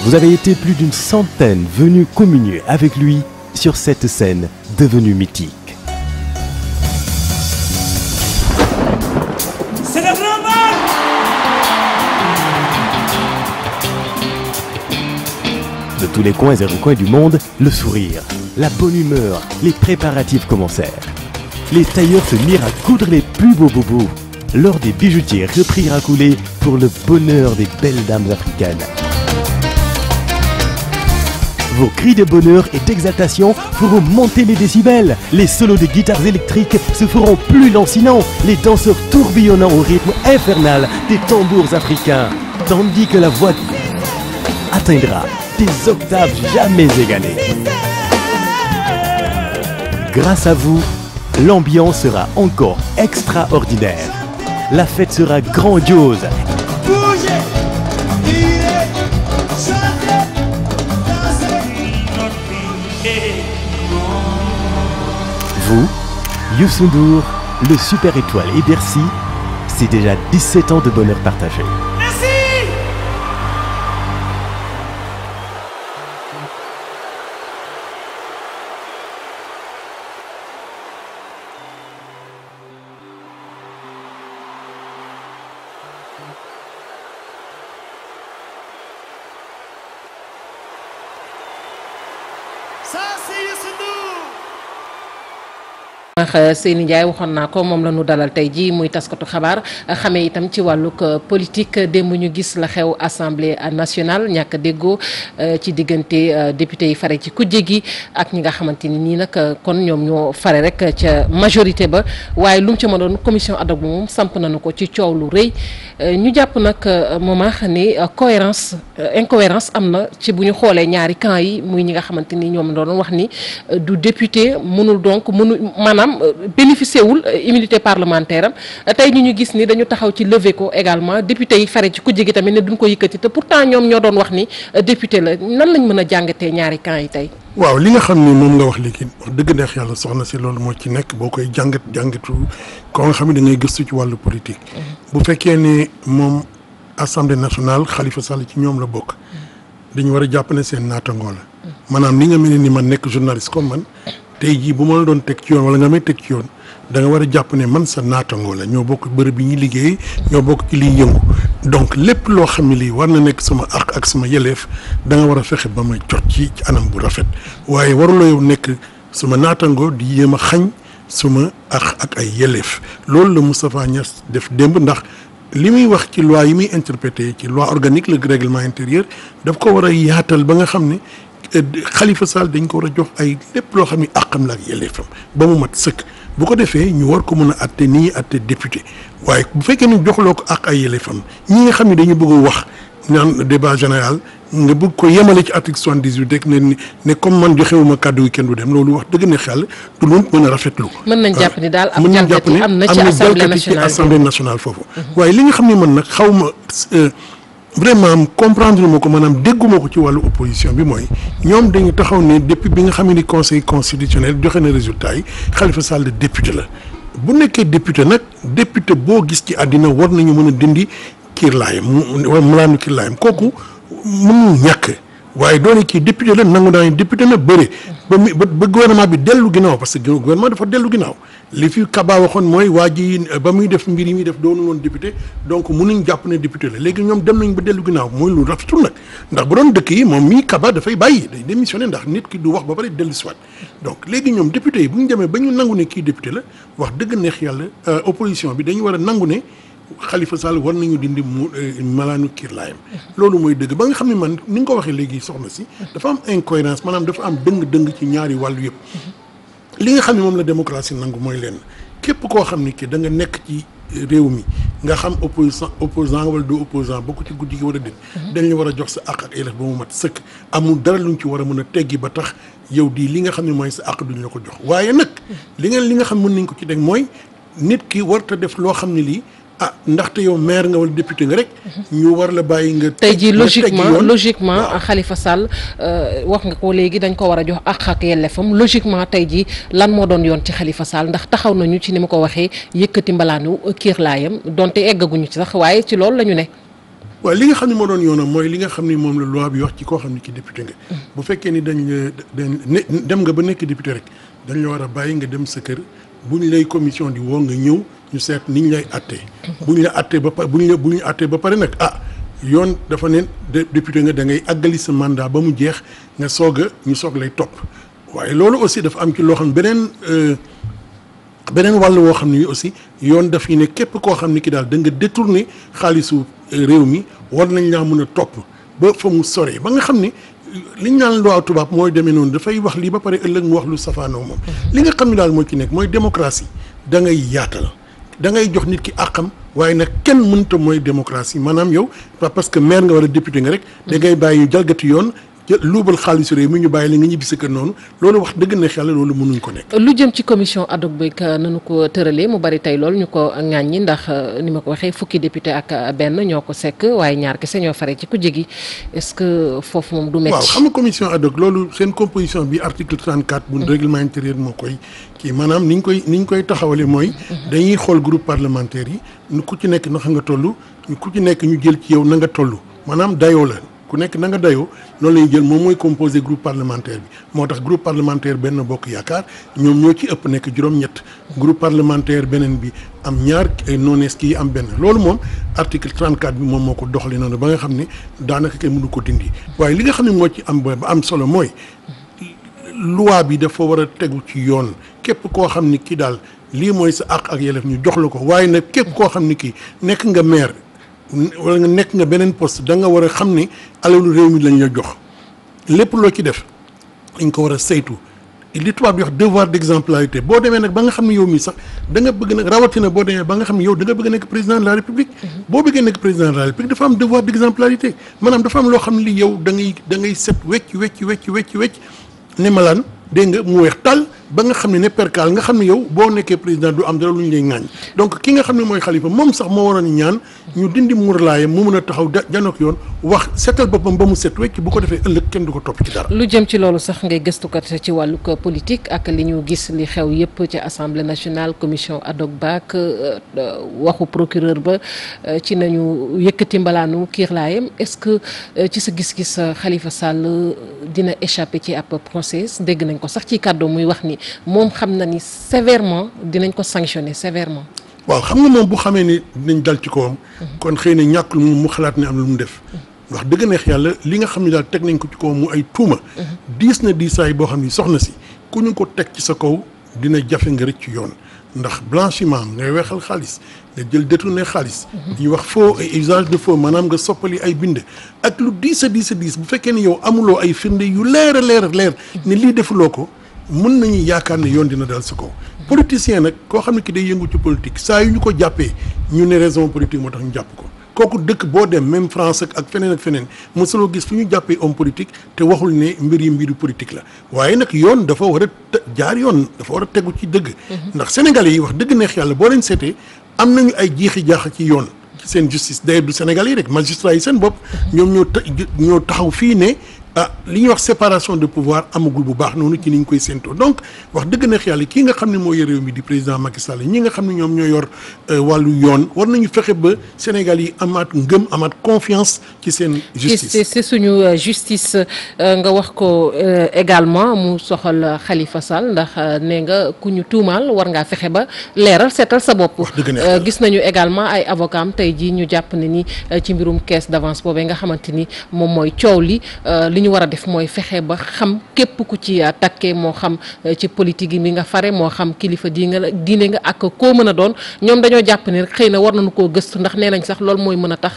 Vous avez été plus d'une centaine venus communier avec lui sur cette scène devenue mythique. C'est le grand mal. De tous les coins et recoins du monde, le sourire, la bonne humeur, les préparatifs commencèrent. Les tailleurs se mirent à coudre les plus beaux bobos. Lors des bijoutiers reprirent à couler pour le bonheur des belles dames africaines. Vos cris de bonheur et d'exaltation feront monter les décibels. Les solos de guitares électriques se feront plus lancinants. Les danseurs tourbillonnant au rythme infernal des tambours africains. Tandis que la voix atteindra des octaves jamais égalées. Grâce à vous, l'ambiance sera encore extraordinaire. La fête sera grandiose. Bougez, tirez, chantez, dansez. Vous, Youssou N'Dour, le Super Étoile et Bercy, c'est déjà 17 ans de bonheur partagé. Merci. Ça c'est Youssou N'Dour. Seyni Ndiaye waxoon naa ko moom la ñu dalal tey jii muy taskatu xabaar xamee itam ci wàllug politique démb ñu gis la xew assemblée nationale ñàkk déggoo ci diggante député yi fare ci kujje gi ak ñi nga xamante ni nii nag kon ñoom ñoo fare rek ca majorité ba waaye lu mu ca ma doon commission ad hoc moom samp nañu ko ci coow lu rëy ñu jàpp nag moment ni incohérence am na ci bu ñu xoolee ñaari camp yi muy ñi nga xamante ni ñoom doon wax ni du député mënul donc maanaam bénéficié wul immunité parlementaire am tey ñu gis ni dañu taxaw ci lever ko également député yi fare ci kujje gi tamit ne duñ ko yëkkati te pourtant ñoom ñoo doon wax ni député la nan lañ mën a jàngatee ñaari camp yi tey. waaw li nga xam ni moom nga wax léegi wax dëgg neex yàlla soxna si loolu moo ci nekk boo koy jàngatu ko nga xam ne da ngay gëstu ci wàllu politique. bu fekkee ne moom assemblée nationale Khalifa Sall ci ñoom la bokk. dañu war a jàpp ne seen naatangoo la. maanaam ni nga mel ni man nekk journaliste comme man. tey jii bu ma la doon teg ci yoon wala nga may teg ci yoon da nga war a jàpp ne man sa naatangoo la ñoo bokk bërëb bi ñuy liggéey ñoo bokk ci liy yëngu donc lépp loo xam ne lii war na nekk sama àq ak sama yeleef da nga war a fexe ba ma jot ci anam bu rafet waaye waruloo yow nekk sama naatangoo di yéem a xañ suma àq ak ay yeleef loolu la Moustapha Niasse def démb ndax li muy wax ci loi yi muy interprété ci loi organique le règlement intérieur daf ko war a yaatal ba nga xam ne Khalifa Sall dañ ko war a jox ay lépp loo xam ne àqam la ak yelleefam ba mu mat sëkk bu ko defee ñu war ko mën a atte nii atte député waaye bu fekkee ne joxloo ko ak ay yelleefam ñi nga xam ne dañu bëgg a wax naan débat général nga bëgg ko yemale ci article 78 rek ne comme man joxewuma kàddu gi kenn du dem loolu wax dëgg ne xel du lu mën a rafetlu. mën nañ jàpp ni daal am jalgati am na ci assemblée nationale foofu. waaye li nga xam ne man nag xaw ma vraiment comprendre ma ko maanaam dégguma ko ci wàllu opposition bi mooy ñoom dañu taxaw ne depuis bi nga xam ne conseil constitutionnel joxe na résultat yi Khalifa Sall député la bu nekkee député nag député boo gis ci àddina war nañu mën a dindi kiirlaayam malaanu kiirlaayam kooku mënul ñàkk waaye doone kii député la nangu naa député na bëre ba gouvernement bi dellu ginnaaw parce que gouvernement dafa dellu ginnaaw li fi Kaba waxoon mooy waa ji ba muy def mbir yi muy def doonu woon député donc mënuñ jàpp ne député la léegi ñoom dem nañ ba dellu ginnaaw mooy lu rafetul nag ndax bu doon dëkk yi moom mii Kaba dafay bàyyi day démissionné ndax nit ki du wax ba pare dellu siwaat donc léegi ñoom député yi bu ñu demee ba ñu nangu ne kii député la wax dëgg neex yàlla opposition bi dañu war a nangu ne Khalifa Sall war nañu dindi malaanu kiirlaayam loolu mooy dëgg ba nga xam ne man ni nga ko waxee léegi soxna si dafa am incohérence maanaam dafa am dëng-dëng ci ñaari wàllu yëpp li nga xam ne moom la démocratie nangu mooy lenn képp koo xam ne ki da nga nekk ci réew mi nga xam opposant wala doo opposant bokk ci guddi gi war a dén dañ la war a jox sa àq ak élève ba mu mat sëkk amul dara luñ ci war a mën a teggi ba tax yow di li nga xam ne mooy sa àq duñ la ko jox waaye nag li nga xam mën nañ ko ci teg mooy nit ki warta def loo xam ne lii ndaxte yow maire nga wala député nga rek ñu war la bàyyi nga tey jii logiquement Khalifa Sall wax nga ko léegi dañ ko war a jox ak yelleefam logiquement tey jii lan moo doon yoon ci Khalifa Sall ndax taxaw nañu ci ni ma ko waxee yëkkati mbalaanu kiirlaayam donte eggaguñu ci sax waaye ci loolu la ñu ne waaw li nga xam ne moo doon yoonam mooy li nga xam ni moom la loi bi wax ci koo xam ne ki député nga. bu fekkee ni dem nga ba nekk député rek dañ la war a bàyyi nga dem sa kër buñ lay commission di woo nga ñëw ñu seet niñ lay attee. buñ la attee ba pare bu ñu attee ba pare nag yoon dafa ne député nga da ngay àggali sa mandat ba mu jeex nga ñu soog lay topp waaye loolu aussi dafa am ci loo xam beneen wàll woo xam ne aussi yoon daf ñu ne képp koo xam ne ki daal da nga détourné xaalisu réew mi war nañ laa mën a topp ba fa mu soree ba nga xam ne liñ naan loi tubaab mooy demee noonu dafay wax lii ba pare ëllëg mu wax lu safaanoo moom. li nga xam ne daal moo ci nekk mooy démocratie da ngay yaatal da ngay jox nit ki àqam waaye nag kenn mënta mooy démocratie maanaam yow parce que maire nga wala député nga rek. da ngay bàyyi jalgati yoon. luubal xaalisu réew mi ñu bàyyi la nga ñibbi sa kër noonu loolu wax dëgg na xel loolu mënuñ ko nekk. lu jëm ci commission ad hoc bi nanu ko tëralee mu bari tey lool ñu ko ŋàññi ndax ni ma ko waxee fukki député ak benn ñoo ko sekk waaye ñaar kese ñoo fare ci ku jegi est-ce que foofu moom du métti. waaw xam nga commission ad hoc loolu seen composition bi article 34 bu règlement intérieur moo koy kii maanaam ni ñu koy taxawale mooy. dañuy xool groupe parlementaire yi ku ci nekk naka nga toll ku ci nekk ñu jël ci yow na nga toll maanaam dayoo la. ku nekk na nga dayoo loolu lañu jël moom mooy composé groupe parlementaire bi moo tax groupe parlementaire benn bokk yaakaar ñoom ñoo ci ëpp nekk juróom-ñett groupe parlementaire beneen bi am ñaar ay non-inscrits yi am benn loolu moom article 34 bi moom moo ko doxalee noonu ba nga xam ne daanaka kenn mënu ko dindi waaye li nga xam ne moo ci am ba am solo mooy loi bi dafa war a tegu ci yoon képp koo xam ni kii daal lii mooy sa àq ak yelleef ñu jox la ko waaye nag képp koo xam ni kii nekk nga maire wala nga nekk nga beneen poste da nga war a xam ne alalu réew mi lañ la jox lépp loo ci def dañ ko war a saytu li tubaab di wax devoir d'exemplarité boo demee nag ba nga xam ne yow mi sax da nga bëgg nag rawatina boo demee ba nga xam ne yow da nga bëgg nekk président de la république boo bëggee nekk président de la république dafa am devoir d'exemplarité maanaam dafa am loo xam ne li yow da ngay set wecc ne malaan dégg nga mu weex tàll ba nga xam ne perkaal nga xam ne yow boo nekkee président du am dara lu ñu lay ŋaañ donc ki nga xam ne mooy xalifa moom sax moo waroon ñaan ñu dindi murlaayam mu mën a taxaw janook yoon wax setal boppam ba mu set wecc bu ko defee ëllëg kenn du ko topp ci dara. lu jëm ci loolu sax ngay gëstukat ci wàllu politique ak li ñu gis li xew yépp ci assemblée nationale commission ad hoc baak waxu procureur ba ci nañu yëkkati mbalaanu kiirlaayam est-ce que ci sa gis-gis Khalifa Sall dina échapper ci ab procès dégg nañ ko sax ci kàddu muy wax ni moom xam na ni sévèrement dinañ ko sanctionner sévèrement. waaw xam nga moom bu xamee ni dinañ dal ci kawam. kon xëy na ñàkkul mu xalaat ne am lu mu def. wax dëgg neex yàlla li nga xam ne daal teg nañ ko ci kawam mu ay tuuma. diis na diisaay boo xam ni soxna si ku ñu ko teg ci sa kaw dina jafe nga rëcc ci yoon ndax blanchiment ngay weexal xaalis nga jël détourné xaalis. ñuy wax faux et usage de faux maanaam nga soppali ay bind. ak lu diis a diis bu fekkee ni yow amuloo ay firnde yu leer a leer ni lii defuloo ko. mën nañu yaakaar ne yoon dina dal sa kaw politicien nag koo xam ne ki day yëngu ci politique saa yu ñu ko jàppee ñu ne raison politique moo tax ñu jàpp ko kooku dëkk boo dem même France ak feneen mosuloo gis fu ñu jàppee homme politique te waxul ne mbiru politique la waaye nag yoon dafa war a jaar yoon dafa war a tegu ci dëgg ndax sénégalais yi wax dëgg neex yàlla boo leen seetee am nañu ay jiixi jaaxa ci yoon ci seen justice d'ailleurs du sénégalais yi rek magistrat yi seen bopp ñoom ñoo taxaw fii ne li ñuy wax séparation de pouvoir amagul bu baax noonu ci ni ñu koy séentoo donc wax dëgg neex yàlla kii nga xam ne moo yor réew mi di président Macky Sall ñi nga xam ne ñoom ñoo yor wàllu yoon war nañu fexe ba Sénégal yi amaat ngëm amaat confiance ci seen justice c'est suñu justice nga wax ko également mu soxal Khalifa Sall ndax nee nga ku ñu tuumaal war ngaa fexe ba leeral seetal sa bopp gis nañu également ay avocat am tey jii ñu jàpp ne ni ci mbirum caisse d'avance boobee nga xamante ni moom mooy coow li ñu war a def mooy fexe ba xam képp ku ci takkee moo xam ci politique yi mi nga fare moo xam kilifa diine nga ak koo mën a doon ñoom dañoo jàpp ne xëy na war nañu koo gëstu ndax nee nañ sax loolu mooy mën a tax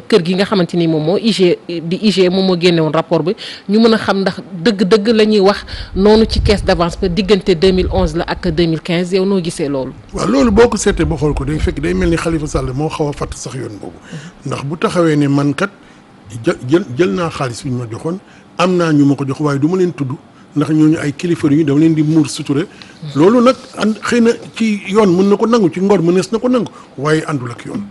kër gi nga xamante ni moom moo IG moom moo génne woon rapport bi ñu mën a xam ndax dëgg-dëgg la ñuy wax noonu ci caisse d'avance ba diggante 2011 la ak 2015 yow noo gisee loolu. waaw loolu boo ko seetee ba xool ko day fekk day mel ni Khalifa Sall moo xaw a fàtt sax yoon boobu ndax bu taxawee ne man kat jël naa xaalis bi ñu ma joxoon am naa ñu ma ko jox waaye du ma leen tudd ndax ñooñu ay kilifa yu dama leen di muur sutura loolu nag xëy na ci yoon mën na ko nangu ci ngor mënees na ko nangu waaye àndul ak yoon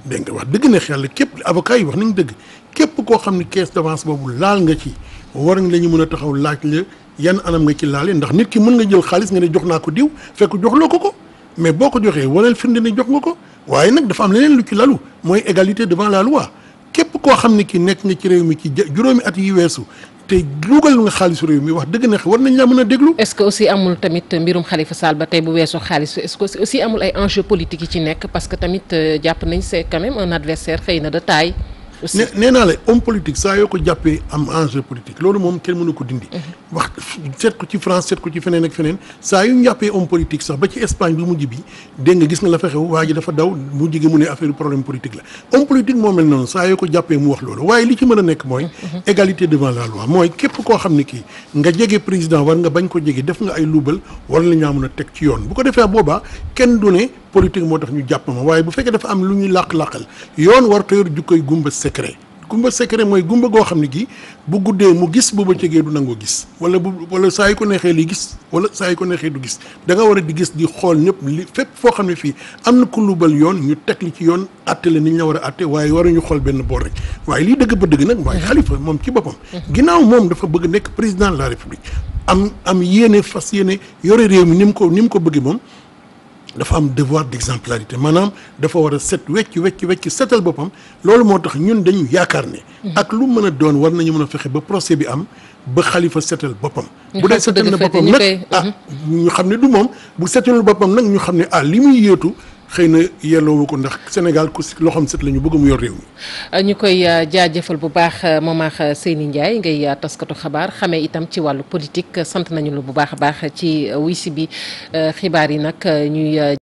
dégg nga wax dëgg neex yàlla képp avocat yi wax nañ dëgg képp koo xam ne caisse d'avance boobu laal nga ci war nga la ñu mën a taxaw laaj la yan anam nga ci laale ndax nit ki mën nga jël xaalis nga ne jox naa ko diw fekk joxloo ko mais boo ko joxee waneel firnde ne jox nga ko waaye nag dafa am leneen lu ci lalu mooy égalité devant la loi képp koo xam ne ki nekk nga ci réew mi ci juróomi at yi weesu te lugal nga xaalisu réew mi wax dëgg neex war nañ la mën a déglu. est-ce que aussi amul tamit mbirum Khalifa Sall ba tey bu weesoo xaalis est-ce que aussi amul ay enjeux politiques yi ci nekk parce que tamit jàpp nañ c'est quand même un adversaire xëy na de taille. nee naa la homme politique saa yoo ko jàppee am enjeu politique loolu moom kenn mënu ko dindi. wax seet ko ci France seet ko ci feneen ak feneen saa yu ñu jàppee homme politique sax ba ci Espagne bi mujj bi dégg nga gis nga la fa xew waa ji dafa daw mujj gi mu ne affaire problème politique la homme politique moo mel noonu saa yoo ko jàppee mu wax loolu waaye li ci mën a nekk mooy. égalité devant la loi mooy képp koo xam ne kii nga jege président war nga bañ ko jege def nga ay luubal war la ñaa mën a teg ci yoon bu ko defee boobaa kenn du ne politique moo tax ñu jàpp ma waaye bu fekkee dafa am lu ñuy làq-làqal yoon war ko yor jukkoy gumba secret mooy gumba goo xam ne gi bu guddee mu gis bu bëccëgee du nangoo gis wala saa yu ko neexee li gis wala saa yu ko neexee du gis da nga war a di gis di xool ñëpp li fépp foo xam ne fii am na ku lubal yoon ñu teg li ci yoon atte la ni ñu la war a atte waaye waruñu xool benn boor rek waaye lii dëgg ba dëgg nag waaye Khalifa moom ci boppam ginnaaw moom dafa bëgg nekk président de la République am yéene fas yéene yore réew mi ni mu ko bëggee moom dafa am devoir d'exemplarité maanaam dafa war a set wecc setal boppam loolu moo tax ñun dañu yaakaar ne ak lu mën a doon war nañu mën a fexe ba procès bi am ba Khalifa setal boppam bu dee setal na boppam nag ñu xam ne du moom bu setalul boppam nag ñu xam ne li muy yéetu xëy na yelloowu ko ndax Sénégal ku si loxoom set la ñu bëgg mu yor réew mi. ñu koy jaajëfal bu baax Momar Seyni Ndiaye ngay taskatu xabaar xamee itam ci wàllu politique sant nañu la bu baax a baax ci wuy si bi xibaar yi nag ñuy.